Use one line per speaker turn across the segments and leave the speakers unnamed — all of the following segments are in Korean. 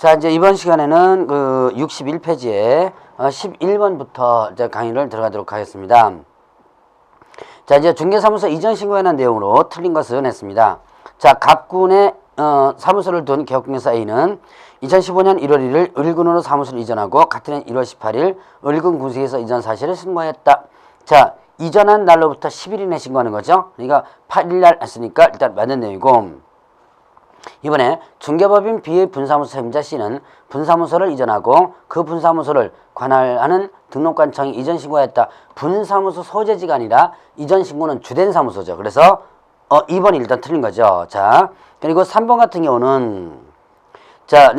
자, 이제 이번 시간에는 그 61페이지에 11번부터 이제 강의를 들어가도록 하겠습니다. 자, 이제 중개사무소 이전 신고에 관한 내용으로 틀린 것은 했습니다. 자, 갑군의 사무소를 둔 개업공개사 A는 2015년 1월 1일 을군으로 사무소를 이전하고 같은 해 1월 18일 을군 군수에서 이전 사실을 신고하였다. 자, 이전한 날로부터 10일 이내 신고하는 거죠. 그러니까 8일날 했으니까 일단 맞는 내용이고, 이번에 중개법인 B의 분사무소 책임자 C는 분사무소를 이전하고 그 분사무소를 관할하는 등록관청에 이전 신고하였다. 분사무소 소재지가 아니라 이전 신고는 주된 사무소죠. 그래서 2번이 일단 틀린 거죠. 자, 그리고 3번 같은 경우는 자,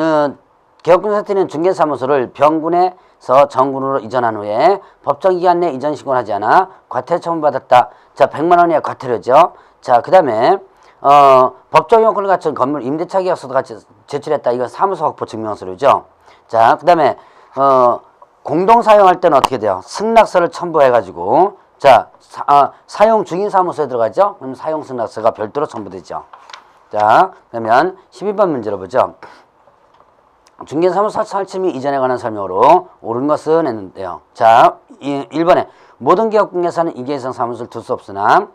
개업군 사태는 중개사무소를 병군에서 정군으로 이전한 후에 법정기간 내 이전 신고를 하지 않아 과태료 처분받았다. 자, 100만 원이야 과태료죠. 자, 그 다음에 법정 요건을 갖춘 건물 임대차 계약서도 같이 제출했다. 이건 사무소 확보 증명서류죠. 자, 그 다음에 공동 사용할 때는 어떻게 돼요? 승낙서를 첨부해가지고 자, 사용 중인 사무소에 들어가죠. 그럼 사용 승낙서가 별도로 첨부되죠. 자, 그러면 12번 문제로 보죠. 중개사무소 설치 및 이전에 관한 설명으로 옳은 것은 했는데요. 자, 1번에 모든 개업공개사는 이계 이상 사무소를 둘 수 없으나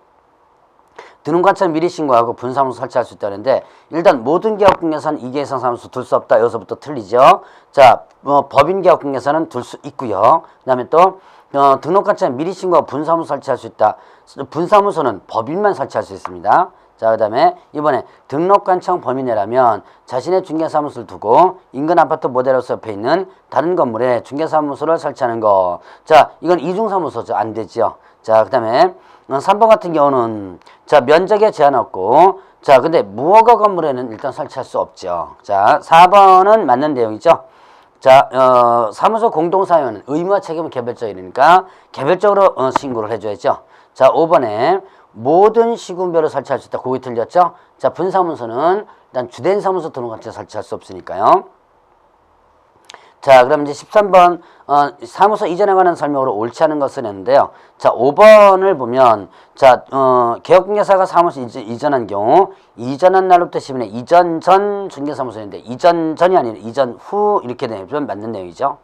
등록관청 미리 신고하고 분사무소 설치할 수 있다는데, 일단 모든 개업공개사는 이계 이상 사무소 둘 수 없다. 여기서부터 틀리죠. 자, 법인 개업공개사는 둘 수 있고요. 그 다음에 또 등록관청 미리 신고하고 분사무소 설치할 수 있다. 분사무소는 법인만 설치할 수 있습니다. 자, 그 다음에 이번에 등록관청 범위 내라면 자신의 중개사무소를 두고 인근 아파트 모델하우스 옆에 있는 다른 건물에 중개사무소를 설치하는 거. 자, 이건 이중사무소죠. 안 되죠. 자, 그 다음에 3번 같은 경우는 자, 면적에 제한 없고, 자, 근데 무허가 건물에는 일단 설치할 수 없죠. 자, 4번은 맞는 내용이죠. 자, 사무소 공동사용은 의무와 책임은 개별적이니까 개별적으로 신고를 해줘야죠. 자, 5번에 모든 시군별로 설치할 수 있다. 그게 틀렸죠. 자, 분사무소는 일단 주된 사무소 등록관청에 설치할 수 없으니까요. 자, 그럼 이제 13번 사무소 이전에 관한 설명으로 옳지 않은 것은 했는데요. 자, 5번을 보면 자, 개업공개사가 사무소 이전한 경우 이전한 날로부터 10일에 이전 전 중개사무소인데 이전 전이 아니라 이전 후 이렇게 되면 맞는 내용이죠.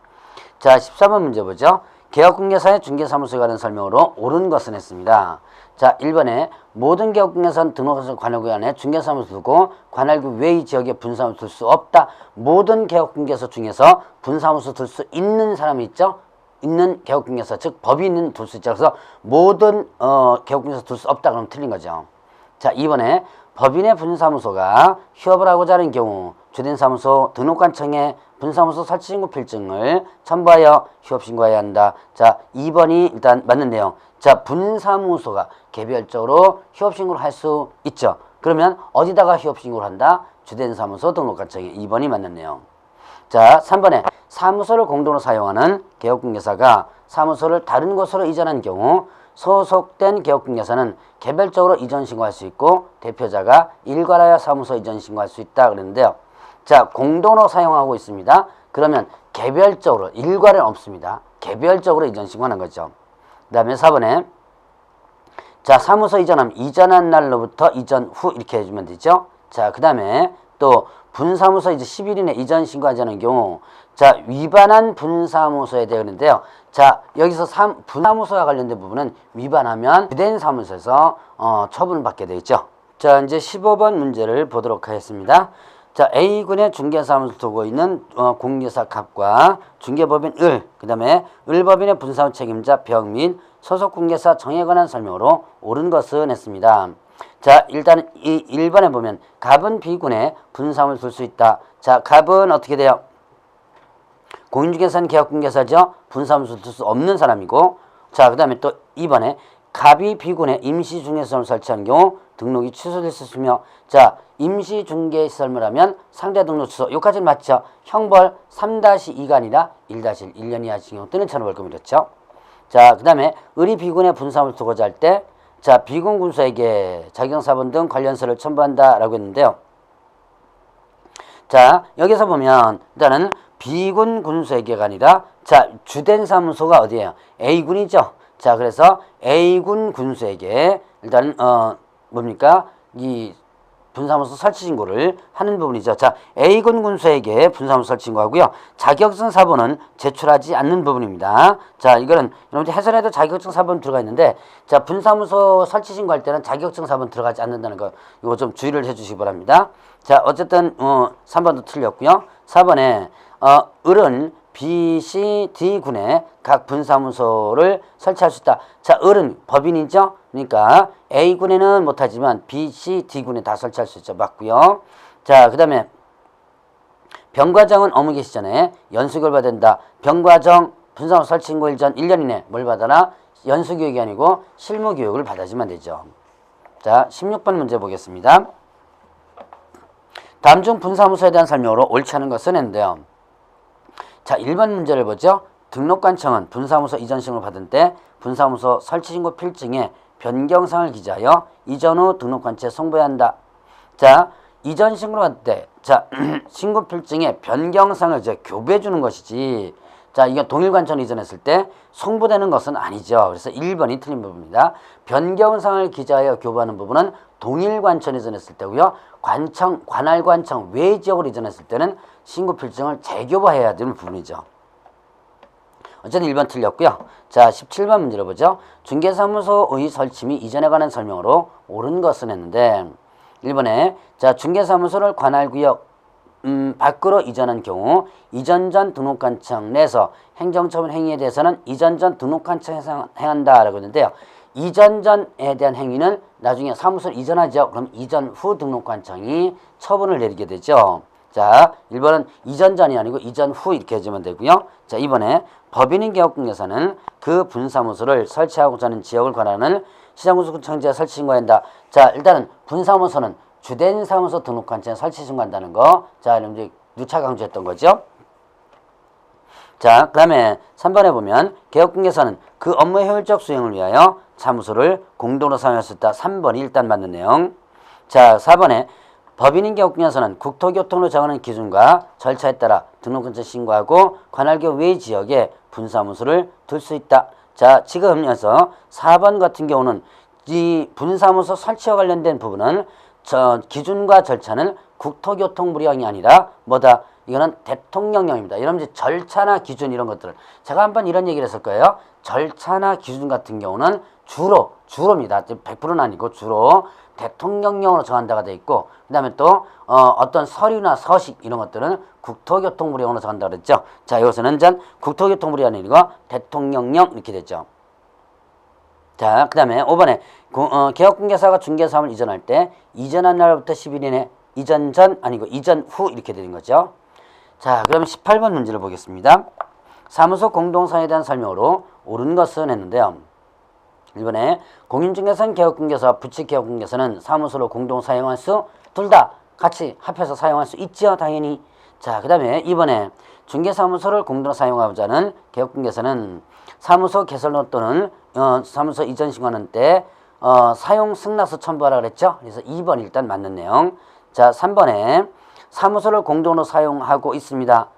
자, 13번 문제 보죠. 개업공개사의 중개사무소에 관한 설명으로 옳은 것은 했습니다. 자, 1번에 모든 개업공개사는 등록관청 관할구 안에 중개사무소 두고 관할구 외의 지역에 분사무소 둘 수 없다. 모든 개업공개사 중에서 분사무소 둘 수 있는 사람이 있죠. 있는 개업공개사, 즉 법인은 둘 수 있죠. 그래서 모든 개업공개사 둘 수 없다. 그러면 틀린 거죠. 자, 2번에 법인의 분사무소가 휴업을 하고자 하는 경우 주된 사무소 등록관청에 분사무소 설치 신고 필증을 첨부하여 휴업 신고해야 한다. 자, 2번이 일단 맞는 내용. 자, 분사무소가 개별적으로 휴업 신고를 할 수 있죠. 그러면 어디다가 휴업 신고를 한다? 주된 사무소 등록관청에. 2번이 맞는 내용. 자, 3번에 사무소를 공동으로 사용하는 개업공개사가 사무소를 다른 곳으로 이전한 경우 소속된 개업공개사는 개별적으로 이전 신고할 수 있고 대표자가 일괄하여 사무소 이전 신고할 수 있다 그랬는데요. 자, 공동으로 사용하고 있습니다. 그러면 개별적으로, 일괄은 없습니다. 개별적으로 이전 신고하는 거죠. 그 다음에 4번에 자, 사무소 이전하면 이전한 날로부터 이전 후 이렇게 해주면 되죠. 자, 그 다음에 또 분사무소 이제 10일 이내 이전 신고하지 않은 경우 자, 위반한 분사무소에 되는데요. 자, 여기서 분사무소와 관련된 부분은 위반하면 주된 사무소에서 처분을 받게 되겠죠. 자, 이제 15번 문제를 보도록 하겠습니다. 자, A군의 중개사무소를 두고 있는 공개사 갑과 중개법인 을, 그 다음에 을법인의 분사무 책임자 병 및 소속공개사 정에 관한 설명으로 옳은 것은 했습니다. 자, 일단 1번에 보면 갑은 B군의 분사무소를 둘 수 있다. 자, 갑은 어떻게 돼요? 공인중개사는 개업공개사죠. 분사무소를 둘 수 없는 사람이고, 자, 그 다음에 또 2번에 갑이 B군의 임시중개사무소를 설치한 경우 등록이 취소될 수 있으며, 자, 임시중개시설물 하면 상대 등록 취소. 여기까지는 맞죠? 형벌 3-2가 아니라 1-1, 1년 이하 징역 또는 천원벌금이었죠. 자, 그 다음에 을이 B군의 분사무소를 두고자 할 때, 자, B군 군수에게 자격사본 등 관련서를 첨부한다 라고 했는데요. 자, 여기서 보면 일단은 B군 군수에게가 아니라 자, 주된 사무소가 어디예요? A군이죠. 자, 그래서 A군 군수에게 일단 뭡니까? 이 분사무소 설치 신고를 하는 부분이죠. 자, A군 군수에게 분사무소 설치 신고하고요. 자격증 사본은 제출하지 않는 부분입니다. 자, 이거는 여러분들 해설에도 자격증 사본 들어가 있는데, 자, 분사무소 설치 신고할 때는 자격증 사본 들어가지 않는다는 거, 이거 좀 주의를 해주시기 바랍니다. 자, 어쨌든 3번도 틀렸고요. 4번에 을은 B, C, D 군에 각 분사무소를 설치할 수 있다. 자, 을은 법인이죠. 그러니까 A 군에는 못하지만 B, C, D 군에 다 설치할 수 있죠. 맞고요. 자, 그 다음에 병과정은 업무 개시 전에 연수교육을 받아야 된다. 병과정 분사무소 설치 신고 일전 1년 이내 뭘 받아라? 연수교육이 아니고 실무교육을 받아야지만 되죠. 자, 16번 문제 보겠습니다. 다음 중 분사무소에 대한 설명으로 옳지 않은 것은 했는데요. 자, 1번 문제를 보죠. 등록관청은 분사무소 이전 신고를 받은 때 분사무소 설치신고 필증에 변경사항을 기재하여 이전 후 등록관청에 송부해야 한다. 자, 이전 신고를 받을 때, 자, 신고 필증에 변경사항을 이제 교부해 주는 것이지. 자, 이게 동일관청을 이전했을 때 송부되는 것은 아니죠. 그래서 1번이 틀린 부분입니다. 변경사항을 기재하여 교부하는 부분은 동일관청을 이전했을 때고요. 관할관청 외 지역으로 이전했을 때는 신고 필증을 재교부해야 되는 부분이죠. 어쨌든 1번 틀렸고요. 자, 17번 문제를 보죠. 중개사무소의 설치 및 이전에 관한 설명으로 옳은 것은 했는데 1번에 자, 중개사무소를 관할구역 밖으로 이전한 경우 이전 전 등록관청 내에서 행정처분 행위에 대해서는 이전 전 등록관청에서 행한다라고 했는데요. 이전 전에 대한 행위는 나중에 사무소를 이전하죠. 그럼 이전 후 등록관청이 처분을 내리게 되죠. 자, 1번은 이전 전이 아니고 이전 후 이렇게 해주면 되고요. 자, 2번에 법인인 개업공개사는 그 분사무소를 설치하고자 하는 지역을 관할하는 시장군수청지에 설치 신고한다. 자, 일단은 분사무소는 주된 사무소 등록관청에 설치 신고한다는 거. 자, 이제 누차 강조했던 거죠. 자, 그 다음에 3번에 보면 개업공개사는 그 업무의 효율적 수행을 위하여 사무소를 공동으로 사용할 수 있다. 3번이 일단 맞는 내용. 자, 4번에 법인인 개업공개사는 국토교통로 정하는 기준과 절차에 따라 등록관청 신고하고 관할교 외 지역에 분사무소를 둘 수 있다. 자, 지금 여기서 4번 같은 경우는 이 분사무소 설치와 관련된 부분은 기준과 절차는 국토교통부령이 아니라 뭐다? 이거는 대통령령입니다. 이런 이제 절차나 기준 이런 것들을 제가 한번 이런 얘기를 했을 거예요. 절차나 기준 같은 경우는 주로입니다. 100%는 아니고 주로 대통령령으로 정한다가 돼 있고 그다음에 또 어떤 서류나 서식 이런 것들은 국토교통부령으로 정한다고 그랬죠. 자, 여기서는 전 국토교통부령이 아니고 대통령령 이렇게 됐죠. 자, 그 다음에 5번에 개업공개사가 중개사업을 이전할 때 이전한 날부터 10일 이내 이전 전 아니고 이전 후 이렇게 되는 거죠. 자, 그러면 18번 문제를 보겠습니다. 사무소 공동사에 대한 설명으로 옳은 것은 했는데요. 1번에 공인중개사는 개업공개사와 부칙개업공개사는 사무소로 공동 사용할 수 둘 다 같이 합해서 사용할 수 있죠. 당연히. 자, 그 다음에 2번에 중개사무소를 공동 사용하고자 하는 개업공개사는 사무소 개설로 또는 사무소 이전 신고하는 때 사용 승낙서 첨부하라 그랬죠. 그래서 2번 일단 맞는 내용. 자, 3번에 사무소를 공동으로 사용하고 있습니다.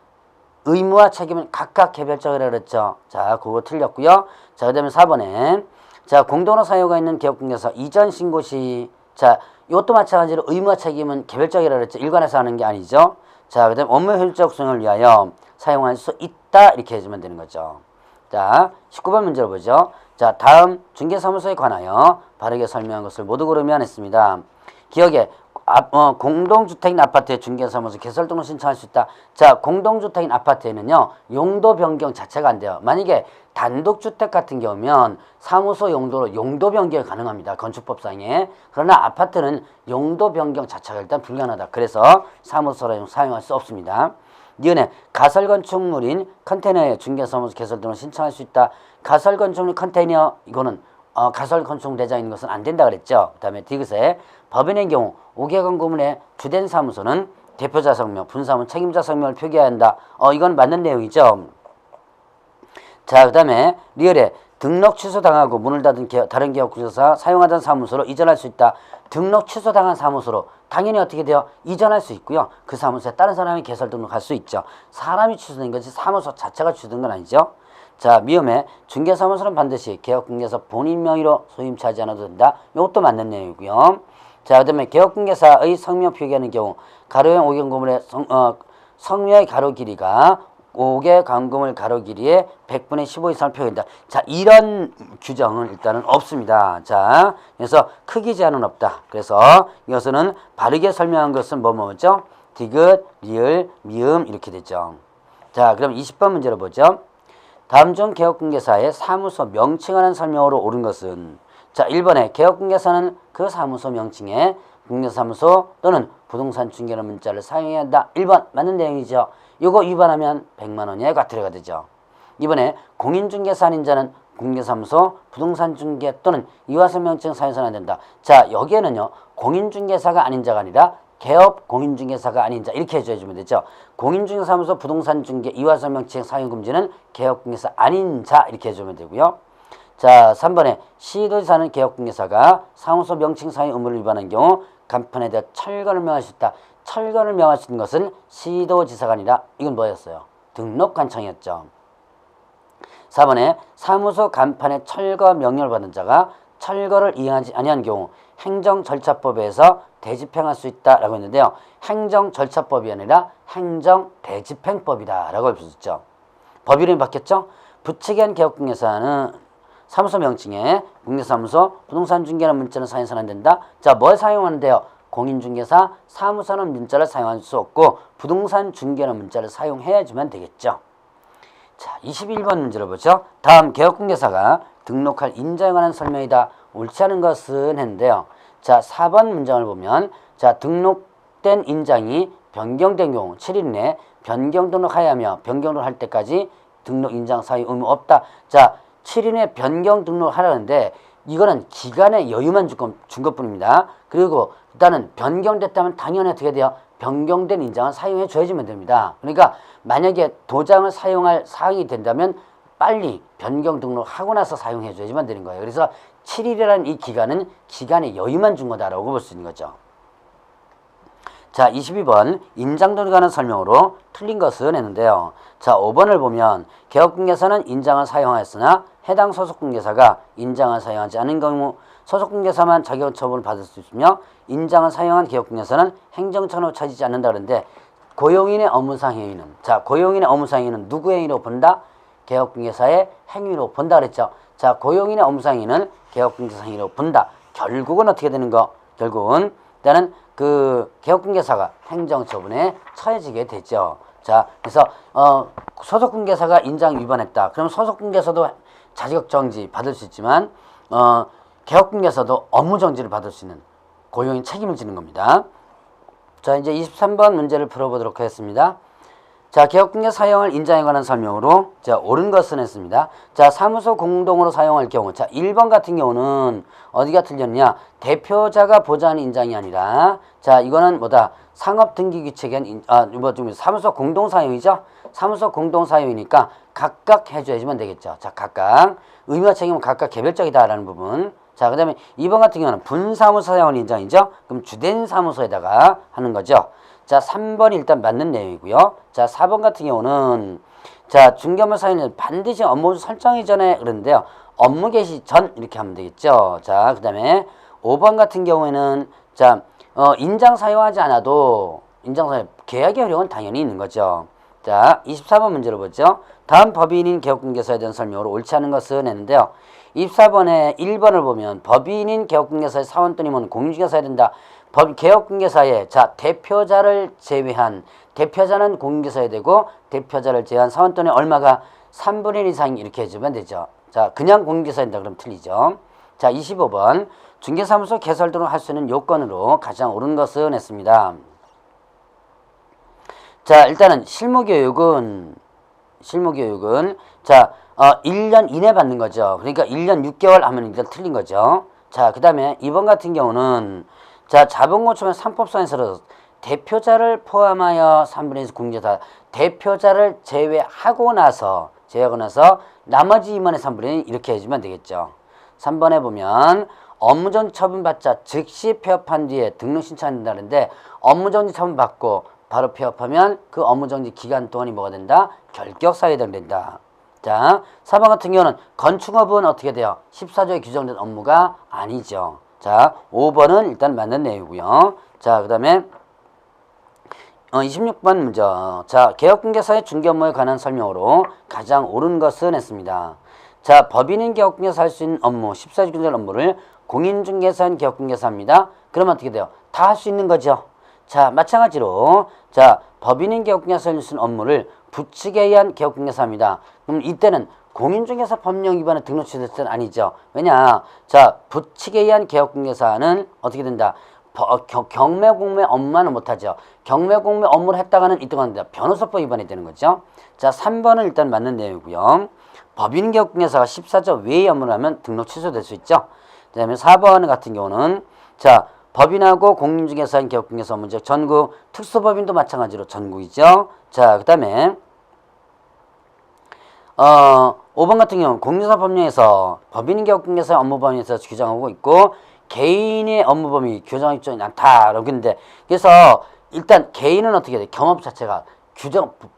의무와 책임은 각각 개별적이라 그랬죠. 자, 그거 틀렸고요. 자, 그 다음에 4번에 자, 공동으로 사용하고 있는 개업공개사 이전 신고 시 자, 이것도 마찬가지로 의무와 책임은 개별적이라 그랬죠. 일관해서 하는 게 아니죠. 자, 그 다음에 업무 효율적 수행을 위하여 사용할 수 있다 이렇게 해주면 되는 거죠. 자, 19번 문제로 보죠. 자, 다음 중개사무소에 관하여 바르게 설명한 것을 모두 고르면 했습니다. 기억에 공동주택인 아파트에 중개사무소 개설 등록 신청할 수 있다. 자, 공동주택인 아파트에는요 용도 변경 자체가 안 돼요. 만약에 단독주택 같은 경우면 사무소 용도로 용도 변경이 가능합니다. 건축법상에. 그러나 아파트는 용도 변경 자체가 일단 불가능하다. 그래서 사무소로 사용할 수 없습니다. 니은에 가설건축물인 컨테이너에 중개사무소 개설 등록 신청할 수 있다. 가설건축물 컨테이너 이거는 가설건축물 대장에 있는 것은 안 된다 그랬죠. 그 다음에 디귿에 법인의 경우 5개간 구문의 주된 사무소는 대표자 성명, 분사무 책임자 성명을 표기해야 한다. 이건 맞는 내용이죠. 자, 그 다음에 리얼에 등록 취소당하고 문을 닫은 다른 개업공개사 사용하던 사무소로 이전할 수 있다. 등록 취소당한 사무소로 당연히 어떻게 돼요? 이전할 수 있고요. 그 사무소에 다른 사람이 개설 등록할 수 있죠. 사람이 취소된 거지 사무소 자체가 취소된 건 아니죠. 자, 미음에 중개사무소는 반드시 개업공개사 본인 명의로 소임차지 않아도 된다. 이것도 맞는 내용이고요. 자, 그 다음에 개업공개사의 성명 표기하는 경우 가로형 오경구물의 성명의 가로 길이가 5개 간구물 가로 길이의 100분의 15 이상을 표현한다. 자, 이런 규정은 일단은 없습니다. 자, 그래서 크기 제한은 없다. 그래서 이것은 바르게 설명한 것은 뭐죠? 디귿, 리을, 미음 이렇게 되죠. 자, 그럼 20번 문제로 보죠. 다음 중 개업공개사의 사무소 명칭하는 설명으로 옳은 것은 자, 1번에 개업공개사는 그 사무소 명칭에 공개사무소 또는 부동산 중개라는 문자를 사용해야 한다. 1번 맞는 내용이죠. 이거 위반하면 100만 원 이하의 과태료가 되죠. 이번에 공인중개사 아닌 자는 공개사무소, 부동산 중개 또는 이화서 명칭 사용해서는 안 된다. 자, 여기에는요. 공인중개사가 아닌 자가 아니라 개업 공인중개사가 아닌 자 이렇게 해주면 되죠. 공인중개사무소, 부동산 중개, 이화서 명칭 사용 금지는 개업공개사 아닌 자 이렇게 해주면 되고요. 자, 3번에 시도지사는 개업공개사가 사무소 명칭 사용 의무를 위반한 경우 간판에 대해 철거를 명할 수 있다. 철거를 명할 수 있는 것은 시도지사가 아니라 이건 뭐였어요? 등록관청이었죠. 4번에 사무소 간판에 철거 명령을 받은 자가 철거를 이행하지 아니한 경우 행정절차법에서 대집행할 수 있다라고 했는데요. 행정절차법이 아니라 행정대집행법이다 라고 할 수 있죠. 법 이름이 바뀌었죠. 부칙이한 개업공개사는 사무소 명칭에 공개사무소, 부동산 중개라는 문자는 사용해서는 안 된다. 자, 뭘 사용하는데요? 공인중개사, 사무소는 문자를 사용할 수 없고 부동산 중개라는 문자를 사용해야지만 되겠죠. 자, 21번 문제를 보죠. 다음 개업공개사가 등록할 인장에 관한 설명이다. 옳지 않은 것은 했는데요. 자, 4번 문장을 보면 자, 등록된 인장이 변경된 경우 7일 내에 변경 등록하여야 하며 변경 등록할 때까지 등록 인장 사유 의무 없다. 자, 7일 내에 변경 등록하라는데 이거는 기간의 여유만 준 것뿐입니다. 그리고 일단은 변경됐다면 당연히 어떻게 돼요? 변경된 인장을 사용해 줘야지만 됩니다. 그러니까 만약에 도장을 사용할 사항이 된다면 빨리 변경 등록하고 나서 사용해 줘야지만 되는 거예요. 그래서 7일이라는 이 기간은 기간의 여유만 준 거다라고 볼 수 있는 거죠. 자, 22번 인장등록에 관한 설명으로 틀린 것은 했는데요. 자, 5번을 보면 개업공개사는 인장을 사용하였으나 해당 소속공개사가 인장을 사용하지 않은 경우 소속공개사만 자격 처분을 받을 수 있으며 인장을 사용한 개업공개사는 행정처분을 차지하지 않는다 그러는데 고용인의 업무상 행위는 자, 고용인의 업무상 행위는 누구 행위로 본다? 개업공개사의 행위로 본다 그랬죠. 자, 고용인의 업무상 행위는 개업공개사 행위로 본다. 결국은 어떻게 되는 거? 결국은 일단은 그 개업공개사가 행정처분에 처해지게 되죠. 자, 그래서 소속공개사가 인장 위반했다. 그럼 소속공개사도 자격정지 받을 수 있지만 개업공개사도 업무정지를 받을 수 있는 고용인 책임을 지는 겁니다. 자, 이제 23번 문제를 풀어보도록 하겠습니다. 자, 개업공개 사용을 인장에 관한 설명으로 자, 옳은 것은 했습니다. 자, 사무소 공동으로 사용할 경우 자, 1번 같은 경우는 어디가 틀렸냐? 대표자가 보좌하는 인장이 아니라 자, 이거는 뭐다? 상업등기규칙엔 사무소 공동 사용이죠? 사무소 공동 사용이니까 각각 해줘야지만 되겠죠. 자, 각각 의무와 책임은 각각 개별적이다라는 부분. 자, 그 다음에 2번 같은 경우는 분사무소 사용하는 인장이죠? 그럼 주된 사무소에다가 하는 거죠. 자, 3번이 일단 맞는 내용이고요. 자, 4번 같은 경우는 자, 중개업무 사용은 반드시 업무 설정이 전에 그러는데요. 업무 개시 전 이렇게 하면 되겠죠. 자, 그 다음에 5번 같은 경우에는 자, 인장 사용하지 않아도 인장 사용 계약의 효력은 당연히 있는 거죠. 자, 24번 문제로 보죠. 다음 법인인 개업공개사에 대한 설명으로 옳지 않은 것은 했는데요. 24번에 1번을 보면 법인인 개업공개사의 사원 또는 공인중개사야 된다. 개업공개사의 자, 대표자를 제외한 대표자는 공인중개사야 되고 대표자를 제외한 사원 또는 얼마가 3분의 1 이상 이렇게 해주면 되죠. 자, 그냥 공인중개사인다 그럼 틀리죠. 자, 25번 중개사무소 개설 등을 할 수 있는 요건으로 가장 옳은 것은 했습니다. 자, 일단은 실무교육은 자, 1년 이내 받는 거죠. 그러니까 1년 6개월 하면 일단 틀린 거죠. 자, 그 다음에 2번 같은 경우는 자, 자본고초면 3법상에서 대표자를 포함하여 3분의 1 공개사 대표자를 제외하고 나서 나머지 임원의 3분의 1 이렇게 해주면 되겠죠. 3번에 보면 업무정지 처분받자 즉시 폐업한 뒤에 등록 신청한다는데 업무정지 처분받고 바로 폐업하면 그 업무정지 기간 동안이 뭐가 된다? 결격사유에 해당된다. 자, 4번 같은 경우는 건축업은 어떻게 돼요? 14조에 규정된 업무가 아니죠. 자, 자, 5번은 일단 맞는 내용이고요. 자, 그 다음에 26번 문제. 자, 개업공개사의 중개업무에 관한 설명으로 가장 옳은 것은 했습니다. 자, 법인인 개업공개사 할 수 있는 업무, 14중개사 업무를 공인중개사인 개업공개사입니다. 그러면 어떻게 돼요? 다 할 수 있는 거죠. 자, 마찬가지로 자, 법인인 개업공개사 할 수 있는 업무를 부칙에 의한 개업공개사입니다. 그럼 이때는 공인중개사 법령 위반에 등록 취소될 때는 아니죠. 왜냐? 자, 부칙에 의한 개업공개사는 어떻게 된다? 경매공매 업무만은 못하죠. 경매공매 업무를 했다가는 이때가 된다. 변호사법 위반이 되는 거죠. 자, 3번은 일단 맞는 내용이고요. 법인 개업공개사가 14조 외의 업무를 하면 등록 취소될 수 있죠. 그 다음에 4번 같은 경우는 자, 법인하고 공인중개사인 개업공개사 업무, 즉 전국, 특수법인도 마찬가지로 전국이죠. 자, 그 다음에 5번 같은 경우는 공인중개사 법령에서 법인 개업공개사 업무 범위에서 규정하고 있고 개인의 업무 범위 규정이 좀 않다. 근데 그래서 일단 개인은 어떻게 돼? 경업 자체가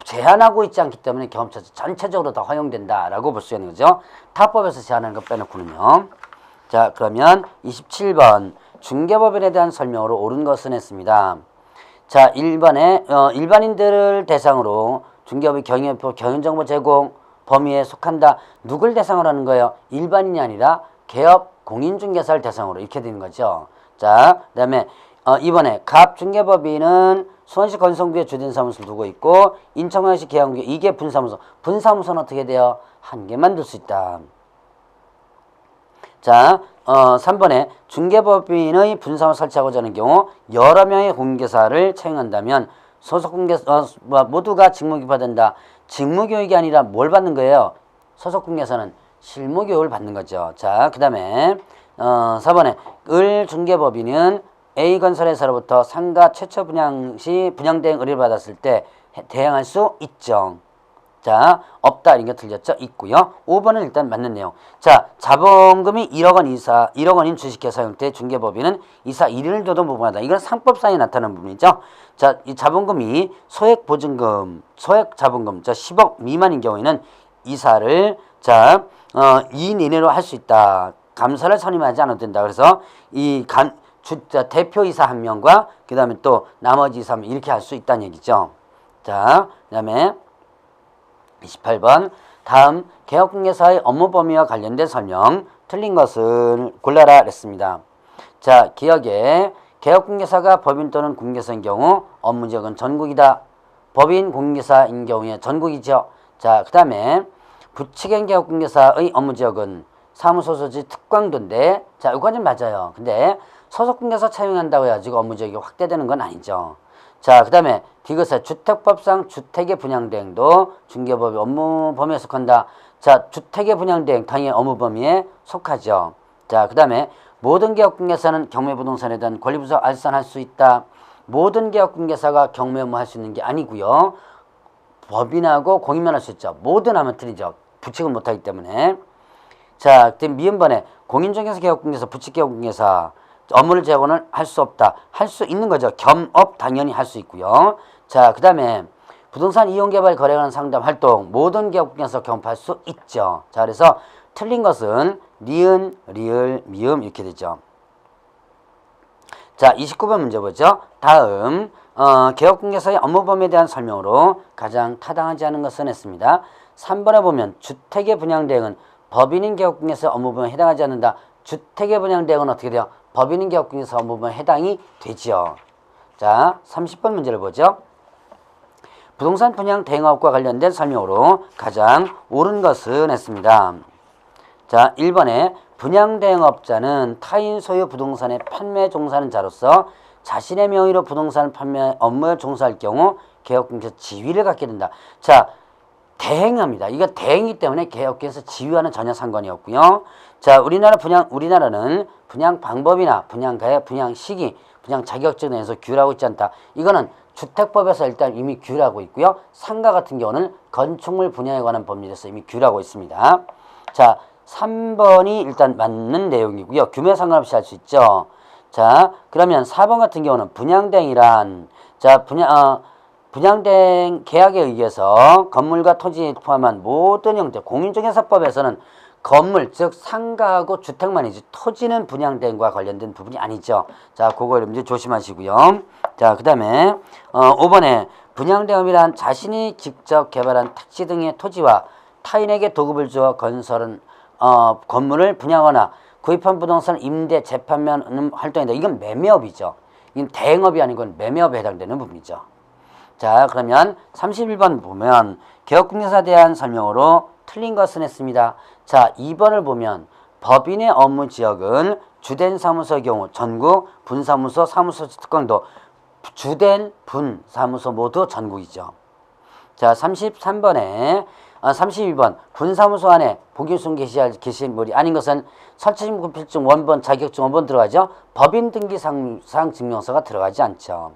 제한하고 있지 않기 때문에 경업 자체 전체적으로 다 허용된다라고 볼 수 있는 거죠. 타법에서 제한하는 거 빼놓고는요. 자, 그러면 27번 중개법인에 대한 설명으로 옳은 것은 했습니다. 자, 1번에 일반인들을 대상으로 중개업의 경영정보 제공 범위에 속한다. 누굴 대상으로 하는 거예요? 일반인이 아니라 개업 공인중개사를 대상으로 이렇게 되는 거죠. 자, 그 다음에 이번에 갑중개법인은 수원시 건성구에 주된 사무소를 두고 있고 인천광역시 계양구에 이게 분사무소. 분사무소는 어떻게 돼요? 한 개만 둘 수 있다. 자, 3번에 중개법인의 분사무소 설치하고자 하는 경우 여러 명의 공개사를 채용한다면 소속 공개사 모두가 직무교육받는다. 직무교육이 아니라 뭘 받는 거예요? 소속 공개사는 실무교육을 받는 거죠. 자, 그 다음에 4번에 을중개법인은 A건설회사로부터 상가 최초 분양 시 분양대행 의뢰를 받았을 때 대행할 수 있죠. 자, 없다 이런 게 틀렸죠? 있고요. 5번은 일단 맞는 내용. 자, 자본금이 1억 원인 주식회사 형태의 중개법인은 이사 1인을 둬도 무방하다. 이건 상법상에 나타나는 부분이죠. 자, 이 자본금이 소액보증금, 소액자본금, 자 10억 미만인 경우에는 이사를 자 2인 이내로 할 수 있다. 감사를 선임하지 않아도 된다. 그래서 대표이사 1명과 그 다음에 또 나머지 이사 1명 이렇게 할 수 있다는 얘기죠. 자, 그 다음에 28번 다음 개업공개사의 업무 범위와 관련된 설명 틀린 것을 골라라 그랬습니다. 자, 기억에 개업공개사가 법인 또는 공개사인 경우 업무 지역은 전국이다. 법인 공개사인 경우에 전국이죠. 자, 그 다음에 부칙행 개업공개사의 업무 지역은 사무소 소지 특광도인데 자, 이거는 맞아요. 근데 소속공개사 차용한다고 해가지고 업무 지역이 확대되는 건 아니죠. 자, 그 다음에 디귿의 주택법상 주택의 분양대행도 중개법의 업무 범위에 속한다. 자, 주택의 분양대행 당연히 업무 범위에 속하죠. 자, 그 다음에 모든 개업공개사는 경매부동산에 대한 권리부서 알선할 수 있다. 모든 개업공개사가 경매 업무 할 수 있는 게 아니고요. 법인하고 공인만 할 수 있죠. 모든 하면 틀리죠. 부칙을 못하기 때문에. 자, 그다음 미음번에 공인중개사 개업공개사 부칙개업공개사 업무를 제공을 할 수 없다. 할 수 있는 거죠. 겸업 당연히 할 수 있고요. 자, 그 다음에 부동산 이용개발 거래하는 상담 활동 모든 개업공개사 경험할 수 있죠. 자, 그래서 틀린 것은 니은, 리을, 미음 이렇게 되죠. 자, 29번 문제 보죠. 다음 개업공개사의 업무 범위에 대한 설명으로 가장 타당하지 않은 것은 했습니다. 3번에 보면 주택의 분양대행은 법인인 개업공개사 업무 범위에 해당하지 않는다. 주택의 분양대행은 어떻게 돼요? 법인인 개업공개사 업무 범위에 해당이 되죠. 자, 30번 문제를 보죠. 부동산 분양 대행업과 관련된 설명으로 가장 옳은 것은 했습니다. 자, 1번에 분양 대행업자는 타인 소유 부동산의 판매 종사하는 자로서 자신의 명의로 부동산 판매 업무에 종사할 경우 개업공개사 지위를 갖게 된다. 자, 대행합니다. 이거 대행이기 때문에 개업공개사 지위와는 전혀 상관이 없고요. 자, 우리나라는 분양 방법이나 분양가액, 분양 시기, 분양 자격증에 대해서 규율하고 있지 않다. 이거는 주택법에서 일단 이미 규율하고 있고요. 상가 같은 경우는 건축물 분야에 관한 법률에서 이미 규율하고 있습니다. 자, 3번이 일단 맞는 내용이고요. 규모에 상관없이 할 수 있죠. 자, 그러면 4번 같은 경우는 분양대행이란 자, 분양대행 계약에 의해서 건물과 토지에 포함한 모든 형태 공인중개사법에서는 건물, 즉 상가하고 주택만이지 토지는 분양된과 관련된 부분이 아니죠. 자, 그거 여러분들 조심하시고요. 자, 그 다음에 5번에 분양대금이란 자신이 직접 개발한 택지 등의 토지와 타인에게 도급을 주어 건설은 건물을 분양하거나 구입한 부동산을 임대, 재판매하는 활동이다. 이건 매매업이죠. 이건 대행업이 아니고 매매업에 해당되는 부분이죠. 자, 그러면 31번 보면 개업공개사에 대한 설명으로 틀린 것은 했습니다. 자, 2번을 보면 법인의 업무 지역은 주된 사무소의 경우 전국, 분사무소, 사무소 특강도 주된 분 사무소 모두 전국이죠. 자, 33번에 32번 분사무소 안에 보기순 게시할 게시물이 아닌 것은 설치증, 구필증, 원본, 자격증, 원본 들어가죠. 법인 등기상 증명서가 들어가지 않죠.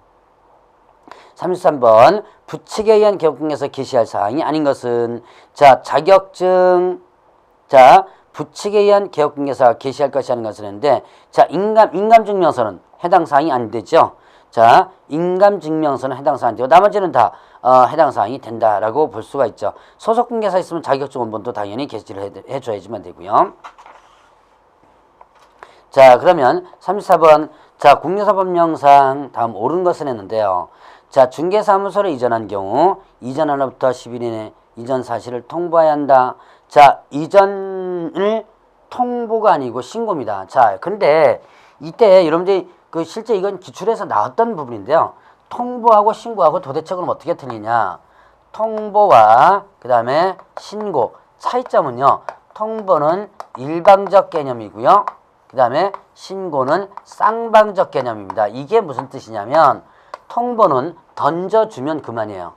33번 부칙에 의한 개업공개에서 게시할 사항이 아닌 것은 자, 자격증, 자, 부칙에 의한 개업공개사 게시할 것이 아닌 것은 했는데 자, 인감증명서는 해당 사항이 안 되죠. 자, 인감증명서는 해당 사항이 되고 나머지는 다 해당 사항이 된다라고 볼 수가 있죠. 소속공개사 있으면 자격증 원본도 당연히 게시를 해줘야지만 되고요. 자, 그러면 34번 자, 공개사법령상 다음 옳은 것은 했는데요. 자, 중개사무소를 이전한 경우 이전 하나부터 10일 이내 이전 사실을 통보해야 한다. 자, 이전을 통보가 아니고 신고입니다. 자, 근데 이때 여러분들이 그 실제 이건 기출에서 나왔던 부분인데요. 통보하고 신고하고 도대체 그럼 어떻게 틀리냐? 통보와 그 다음에 신고 차이점은요. 통보는 일방적 개념이고요. 그 다음에 신고는 쌍방적 개념입니다. 이게 무슨 뜻이냐면 통보는 던져주면 그만이에요.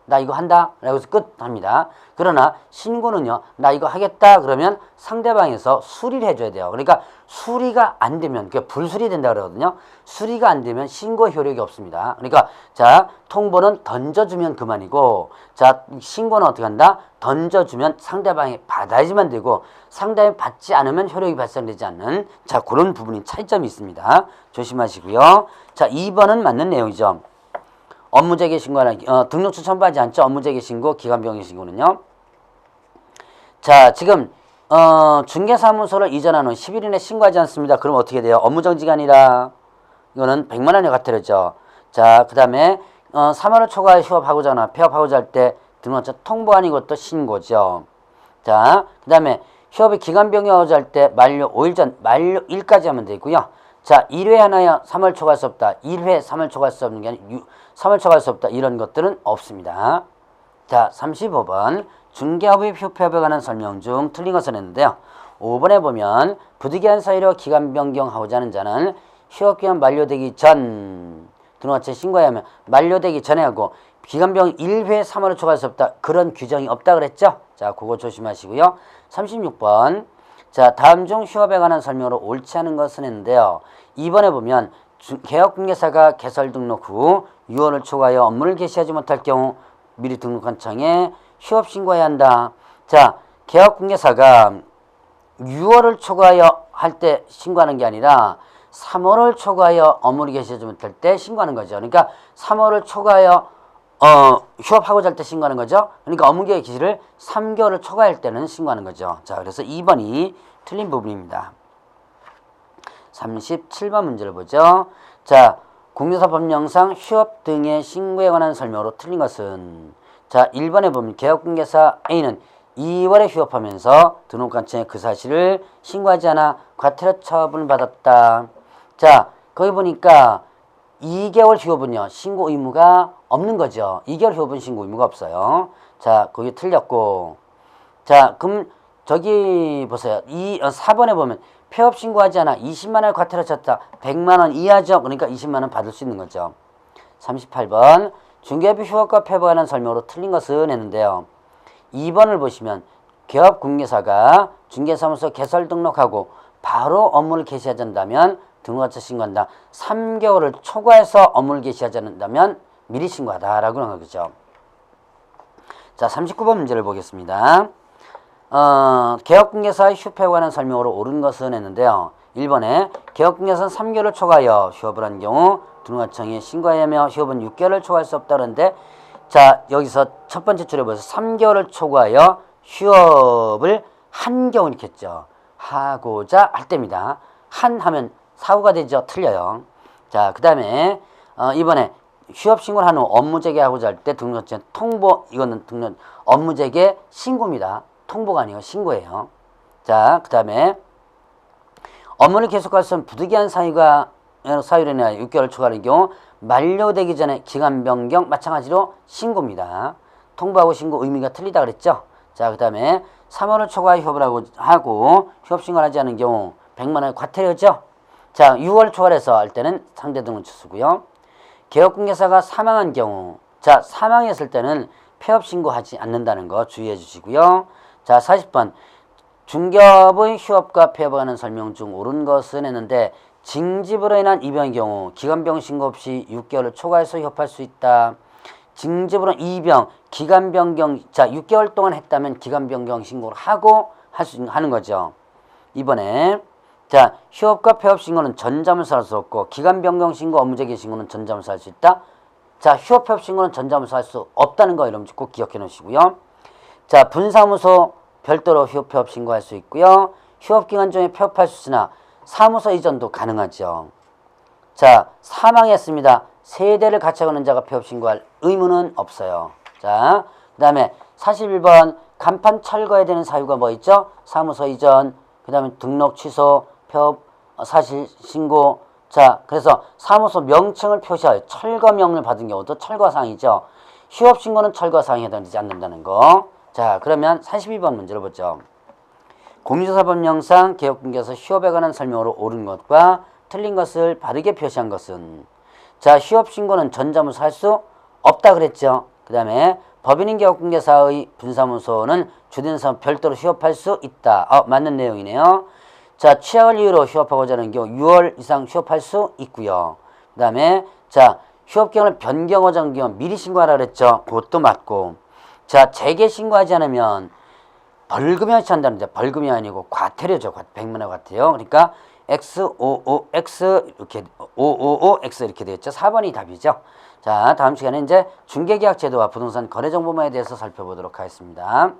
나 이거 한다 라고 해서 끝 합니다. 그러나 신고는요. 나 이거 하겠다 그러면 상대방에서 수리를 해줘야 돼요. 그러니까 수리가 안 되면 그게 불수리 된다 그러거든요. 수리가 안 되면 신고 효력이 없습니다. 그러니까 자, 통보는 던져주면 그만이고 자, 신고는 어떻게 한다? 던져주면 상대방이 받아야지만 되고 상대방이 받지 않으면 효력이 발생되지 않는 자, 그런 부분이 차이점이 있습니다. 조심하시고요. 자, 2번은 맞는 내용이죠. 업무재개 신고하는 등록처 첨부하지 않죠. 업무재개 신고, 기관병행 신고는요. 자, 지금 중개사무소를 이전한 후 10일 이내 신고하지 않습니다. 그럼 어떻게 돼요? 업무정지가 아니라 이거는 100만 원에 과태료죠. 자, 그 다음에 3월을 초과해 휴업하고자 하나 폐업하고자 할 때 등록처 통보 아니고 또 신고죠. 자, 그 다음에 휴업이 기관병행하고자 할 때 만료 5일 전 만료일까지 하면 되고요. 자, 1회 하나야 3월 초과할 수 없다. 1회 3월 초과할 수 없는 게 아니라 3월 초과할 수 없다. 이런 것들은 없습니다. 자, 35번 중개업의 휴폐업에 관한 설명 중 틀린 것을 했는데요. 5번에 보면 부득이한 사유로 기간 변경하고자 하는 자는 휴업기간 만료되기 전 등록처에 신고해야 하면 만료되기 전에 하고 기간 변경 1회 3월을 초과할 수 없다. 그런 규정이 없다 그랬죠. 자, 그거 조심하시고요. 36번 자, 다음 중 휴업에 관한 설명으로 옳지 않은 것은 했는데요. 2번에 보면 개업공개사가 개설 등록 후 6월을 초과하여 업무를 개시하지 못할 경우 미리 등록한 청에 휴업 신고해야 한다. 자, 개업공개사가 6월을 초과하여 할 때 신고하는 게 아니라 3월을 초과하여 업무를 개시하지 못할 때 신고하는 거죠. 그러니까 3월을 초과하여 휴업하고자 할 때 신고하는 거죠. 그러니까 업무계획 기시를 3개월을 초과할 때는 신고하는 거죠. 자, 그래서 2번이 틀린 부분입니다. 37번 문제를 보죠. 자, 공개사법령상 휴업 등의 신고에 관한 설명으로 틀린 것은 자, 1번에 보면 개업공개사 A는 2월에 휴업하면서 등록관청에 그 사실을 신고하지 않아 과태료 처분을 받았다. 자, 거기 보니까 2개월 휴업은요, 신고 의무가 없는 거죠. 2개월 휴업은 신고 의무가 없어요. 자, 거기 틀렸고. 자, 그럼 저기 보세요. 4번에 보면 폐업 신고하지 않아 20만 원을 과태료 쳤다. 100만 원 이하죠. 그러니까 20만 원 받을 수 있는 거죠. 38번 중개업의 휴업과 폐업에 관한 설명으로 틀린 것은 했는데요. 2번을 보시면 개업공개사가 중개사무소 개설 등록하고 바로 업무를 개시하지 않는다면 등록처 신고한다. 3개월을 초과해서 업무를 개시하지 않는다면 미리 신고하다라고 하는 거죠. 자, 39번 문제를 보겠습니다. 개업공개사의 휴폐에 관한 설명으로 옳은 것은 했는데요. 1번에 개업공개사는 3개월을 초과하여 휴업을 한 경우 등록청에 신고해야 하며 휴업은 6개월을 초과할 수 없다는데 자, 여기서 첫 번째 줄에 보세요. 3개월을 초과하여 휴업을 한 경우 이렇게 했죠. 하고자 할 때입니다. 한 하면 사고가 되죠. 틀려요. 자, 그 다음에 이번에 휴업신고를 한 후 업무재개하고자 할 때 등록증 통보, 이거는 업무재개 신고입니다. 통보가 아니고 신고예요. 자, 그 다음에 업무를 계속할 수 있는 부득이한 사유로 인하여 6개월 초과하는 경우 만료되기 전에 기간 변경 마찬가지로 신고입니다. 통보하고 신고 의미가 틀리다 그랬죠. 자, 그 다음에 3월을 초과해 휴업을 하고 휴업신고를 하지 않은 경우 100만 원 과태료죠. 자, 6월 초과해서 할 때는 상대 등록 취소고요. 개업공개사가 사망한 경우, 자, 사망했을 때는 폐업신고하지 않는다는 거 주의해 주시고요. 자, 40번 중개업의 휴업과 폐업에 관한 설명 중 옳은 것은 했는데 징집으로 인한 입영의 경우 기간병 신고 없이 6개월을 초과해서 휴업할 수 있다. 징집으로 입영, 기간 변경, 자, 6개월 동안 했다면 기간 변경 신고를 하고 하는 거죠. 이번에 자, 휴업과 폐업 신고는 전자문서 할 수 없고 기간 변경 신고, 업무재개 신고는 전자문서 할 수 있다. 자, 휴업 폐업 신고는 전자문서 할 수 없다는 거 여러분 꼭 기억해 놓으시고요. 자, 분사무소 별도로 휴업 폐업 신고할 수 있고요. 휴업 기간 중에 폐업할 수 있으나 사무소 이전도 가능하죠. 자, 사망했습니다. 세대를 같이 하는 자가 폐업 신고할 의무는 없어요. 자, 그 다음에 41번 간판 철거해야 되는 사유가 뭐 있죠? 사무소 이전, 그 다음에 등록 취소, 폐업 사실 신고. 자, 그래서 사무소 명칭을 표시하여 철거명을 받은 경우도 철거사항이죠. 휴업 신고는 철거사항에 해당되지 않는다는 거. 자, 그러면 42번 문제를 보죠. 공유조사법령상 개업공개에서 휴업에 관한 설명으로 옳은 것과 틀린 것을 바르게 표시한 것은, 자, 휴업 신고는 전자문서 할 수 없다 그랬죠. 그 다음에 법인인 개업공개사의 분사무소는 주된 사업 별도로 휴업할 수 있다. 맞는 내용이네요. 자, 취약을 이유로 휴업하고자 하는 경우 6월 이상 휴업할 수 있고요. 그 다음에 자, 휴업기간을 변경하고자 하는 경우 미리 신고하라 그랬죠. 그것도 맞고. 자, 재개 신고하지 않으면 벌금이 한다는데 벌금이 아니고 과태료죠. 100만 원 과태료. 그러니까 X55X 이렇게 555X 이렇게 되겠죠. 4번이 답이죠. 자, 다음 시간에 이제 중개계약 제도와 부동산 거래 정보망에 대해서 살펴보도록 하겠습니다.